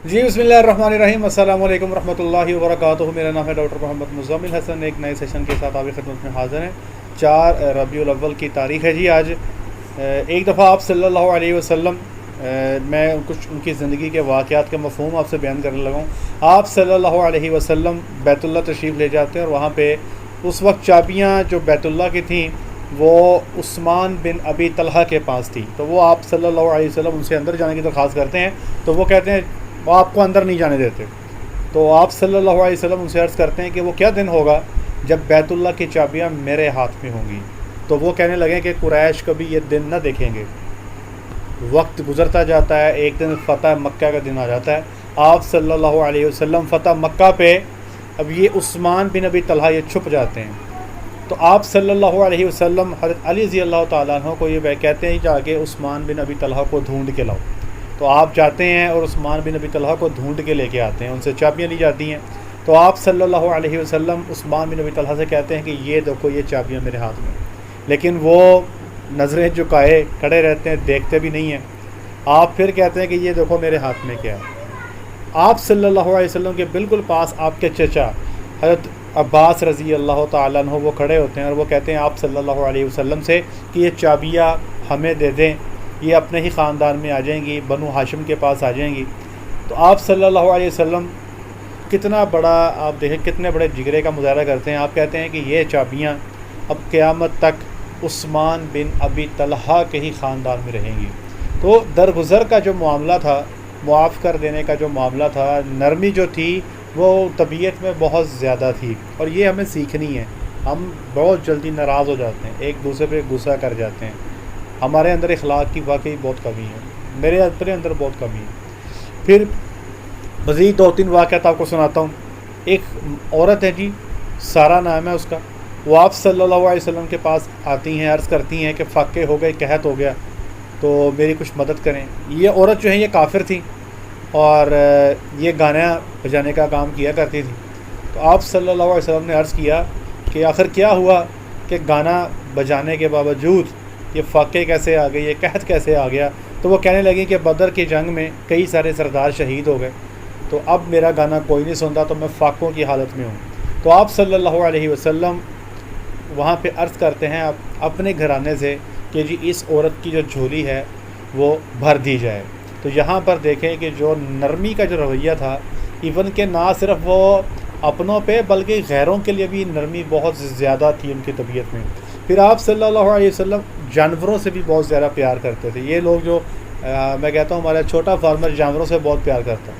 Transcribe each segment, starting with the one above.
جی بسم اللہ الرحمن الرحیم، السلام علیکم ورحمۃ اللہ وبرکاتہ۔ میرا نام ہے ڈاکٹر محمد مزمل حسن، ایک نئے سیشن کے ساتھ آپ کی خدمت میں حاضر ہیں۔ 4 ربیع الاول کی تاریخ ہے جی آج۔ ایک دفعہ آپ صلی اللہ علیہ وسلم، میں کچھ ان کی زندگی کے واقعات کے مفہوم آپ سے بیان کرنے لگا ہوں۔ آپ صلی اللہ علیہ وسلم بیت اللہ تشریف لے جاتے ہیں، اور وہاں پہ اس وقت چابیاں جو بیت اللہ کی تھیں وہ عثمان بن ابی طلحہ کے پاس تھی، تو وہ آپ صلی اللہ علیہ وسلم ان سے اندر جانے کی درخواست کرتے ہیں، تو وہ کہتے ہیں وہ آپ کو اندر نہیں جانے دیتے۔ تو آپ صلی اللہ علیہ وسلم ان سے عرض کرتے ہیں کہ وہ کیا دن ہوگا جب بیت اللہ کی چابیاں میرے ہاتھ میں ہوں گی؟ تو وہ کہنے لگے کہ قریش کبھی یہ دن نہ دیکھیں گے۔ وقت گزرتا جاتا ہے، ایک دن فتح مکہ کا دن آ جاتا ہے۔ آپ صلی اللہ علیہ وسلم فتح مکہ پہ، اب یہ عثمان بن ابی طلحہ یہ چھپ جاتے ہیں، تو آپ صلی اللہ علیہ وسلم حضرت علی رضی اللہ تعالیٰ عنہ کو یہ کہتے ہیں جا کے عثمان بن ابی طلحہ کو ڈھونڈ کے لاؤ۔ تو آپ جاتے ہیں اور عثمان بن ابی طلحہ کو ڈھونڈ کے لے کے آتے ہیں، ان سے چابیاں لی جاتی ہیں۔ تو آپ صلی اللہ علیہ وسلم عثمان بن ابی طلحہ سے کہتے ہیں کہ یہ دیکھو یہ چابیاں میرے ہاتھ میں، لیکن وہ نظریں جھکائے کھڑے رہتے ہیں، دیکھتے بھی نہیں ہیں۔ آپ پھر کہتے ہیں کہ یہ دیکھو میرے ہاتھ میں کیا ہے۔ آپ صلی اللہ علیہ وسلم کے بالکل پاس آپ کے چچا حضرت عباس رضی اللہ تعالیٰ عنہ وہ کھڑے ہوتے ہیں، اور وہ کہتے ہیں آپ صلی اللہ علیہ وسلم سے کہ یہ چابیاں ہمیں دے دیں، یہ اپنے ہی خاندان میں آ جائیں گی، بنو ہاشم کے پاس آ جائیں گی۔ تو آپ صلی اللہ علیہ وسلم کتنا بڑا، آپ دیکھیں کتنے بڑے جگرے کا مظاہرہ کرتے ہیں۔ آپ کہتے ہیں کہ یہ چابیاں اب قیامت تک عثمان بن ابی طلحہ کے ہی خاندان میں رہیں گی۔ تو درگزر کا جو معاملہ تھا، معاف کر دینے کا جو معاملہ تھا، نرمی جو تھی وہ طبیعت میں بہت زیادہ تھی، اور یہ ہمیں سیکھنی ہے۔ ہم بہت جلدی ناراض ہو جاتے ہیں، ایک دوسرے پہ غصہ کر جاتے ہیں۔ ہمارے اندر اخلاق کی واقعی بہت کمی ہے، میرے اندر بہت کمی ہے۔ پھر مزید 2-3 واقعات آپ کو سناتا ہوں۔ ایک عورت ہے جی، سارا نام ہے اس کا، وہ آپ صلی اللہ علیہ وسلم کے پاس آتی ہیں، عرض کرتی ہیں کہ فاقے ہو گئے، قحط ہو گیا، تو میری کچھ مدد کریں۔ یہ عورت جو ہے یہ کافر تھی، اور یہ گانا بجانے کا کام کیا کرتی تھی۔ تو آپ صلی اللہ علیہ وسلم نے عرض کیا کہ آخر کیا ہوا کہ گانا بجانے کے باوجود یہ فاقے کیسے آ گئے، یہ قحط کیسے آ گیا؟ تو وہ کہنے لگی کہ بدر کی جنگ میں کئی سارے سردار شہید ہو گئے، تو اب میرا گانا کوئی نہیں سنتا، تو میں فاقوں کی حالت میں ہوں۔ تو آپ صلی اللہ علیہ وسلم وہاں پہ عرض کرتے ہیں اپنے گھرانے سے کہ جی اس عورت کی جو جھولی ہے وہ بھر دی جائے۔ تو یہاں پر دیکھیں کہ جو نرمی کا جو رویہ تھا، ایون کہ نہ صرف وہ اپنوں پہ بلکہ غیروں کے لیے بھی نرمی بہت زیادہ تھی ان کی طبیعت میں۔ پھر آپ صلی اللہ علیہ وسلم جانوروں سے بھی بہت زیادہ پیار کرتے تھے۔ یہ لوگ جو میں کہتا ہوں ہمارا چھوٹا فارمر جانوروں سے بہت پیار کرتا ہے،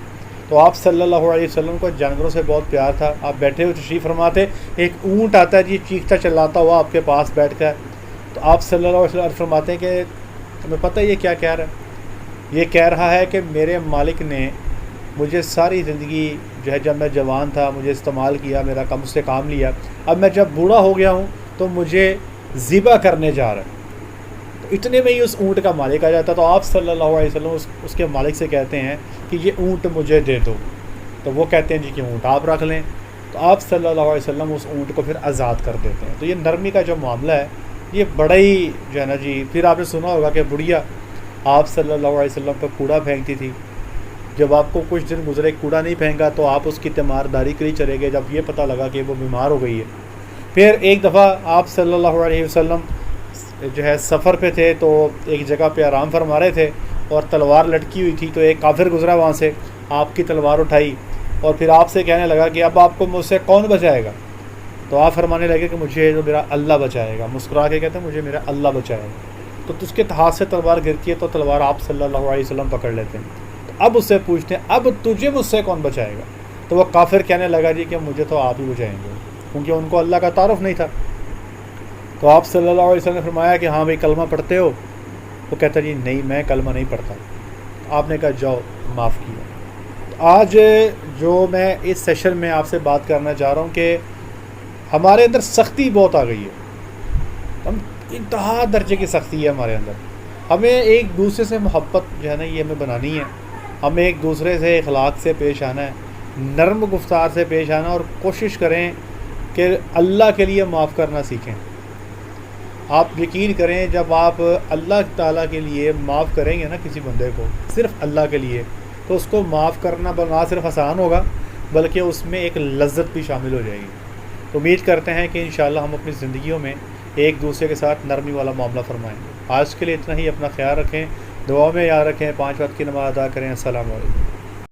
تو آپ صلی اللہ علیہ وسلم کو جانوروں سے بہت پیار تھا۔ آپ بیٹھے ہوئے تشریف فرماتے، ایک اونٹ آتا ہے جی چیختا چلاتا ہوا آپ کے پاس بیٹھ کر، تو آپ صلی اللہ علیہ وسلم فرماتے ہیں کہ تمہیں پتہ یہ کیا کہہ رہا ہے؟ یہ کہہ رہا ہے کہ میرے مالک نے مجھے ساری زندگی جو ہے، جب میں جوان تھا مجھے استعمال کیا، میرا مجھ سے کام لیا، اب میں جب بوڑھا ہو گیا ہوں تو مجھے ذبح کرنے جا رہا ہے۔ تو اتنے میں ہی اس اونٹ کا مالک آ جاتا، تو آپ صلی اللہ علیہ وسلم اس کے مالک سے کہتے ہیں کہ یہ اونٹ مجھے دے دو۔ تو وہ کہتے ہیں جی کہ اونٹ آپ رکھ لیں۔ تو آپ صلی اللہ علیہ وسلم اس اونٹ کو پھر آزاد کر دیتے ہیں۔ تو یہ نرمی کا جو معاملہ ہے یہ بڑا ہی جو ہے نا جی، پھر آپ نے سنا ہوگا کہ بڑھیا آپ صلی اللہ علیہ وسلم پہ کوڑا پھینکتی تھی۔ جب آپ کو کچھ دن گزرے کوڑا نہیں پھینکا تو آپ اس کی تیمارداری کے لیے چلے گئے، جب یہ پتہ لگا کہ وہ بیمار ہو گئی ہے۔ پھر ایک دفعہ آپ صلی اللہ علیہ وسلم جو ہے سفر پہ تھے، تو ایک جگہ پہ آرام فرما رہے تھے اور تلوار لٹکی ہوئی تھی، تو ایک کافر گزرا وہاں سے، آپ کی تلوار اٹھائی اور پھر آپ سے کہنے لگا کہ اب آپ کو مجھ سے کون بچائے گا؟ تو آپ فرمانے لگے کہ مجھے جو میرا اللہ بچائے گا، مسکرا کے کہتے ہیں مجھے میرا اللہ بچائے گا۔ تو اس کے ہاتھ سے تلوار گرتی ہے، تو تلوار آپ صلی اللہ علیہ وسلم پکڑ لیتے ہیں۔ تو اب اس سے پوچھتے ہیں اب تجھے مجھ سے کون بچائے گا؟ تو وہ کافر کہنے لگا جی کہ مجھے تو آپ ہی بچائیں گے، کیونکہ ان کو اللہ کا تعارف نہیں تھا۔ تو آپ صلی اللہ علیہ وسلم نے فرمایا کہ ہاں بھائی کلمہ پڑھتے ہو؟ وہ کہتا جی نہیں میں کلمہ نہیں پڑھتا۔ آپ نے کہا جاؤ معاف کیا۔ تو آج جو میں اس سیشن میں آپ سے بات کرنا چاہ رہا ہوں کہ ہمارے اندر سختی بہت آ گئی ہے، ہم انتہا درجے کی سختی ہے ہمارے اندر۔ ہمیں ایک دوسرے سے محبت جو ہے نا یہ ہمیں بنانی ہے، ہمیں ایک دوسرے سے اخلاق سے پیش آنا ہے، نرم گفتار سے پیش آنا، اور کوشش کریں کہ اللہ کے لیے معاف کرنا سیکھیں۔ آپ یقین کریں جب آپ اللہ تعالیٰ کے لیے معاف کریں گے نا کسی بندے کو، صرف اللہ کے لیے، تو اس کو معاف کرنا نہ صرف آسان ہوگا بلکہ اس میں ایک لذت بھی شامل ہو جائے گی۔ امید کرتے ہیں کہ انشاءاللہ ہم اپنی زندگیوں میں ایک دوسرے کے ساتھ نرمی والا معاملہ فرمائیں گے۔ آج کے لیے اتنا ہی، اپنا خیال رکھیں، دعا میں یاد رکھیں، 5 وقت کی نماز ادا کریں۔ السلام علیکم۔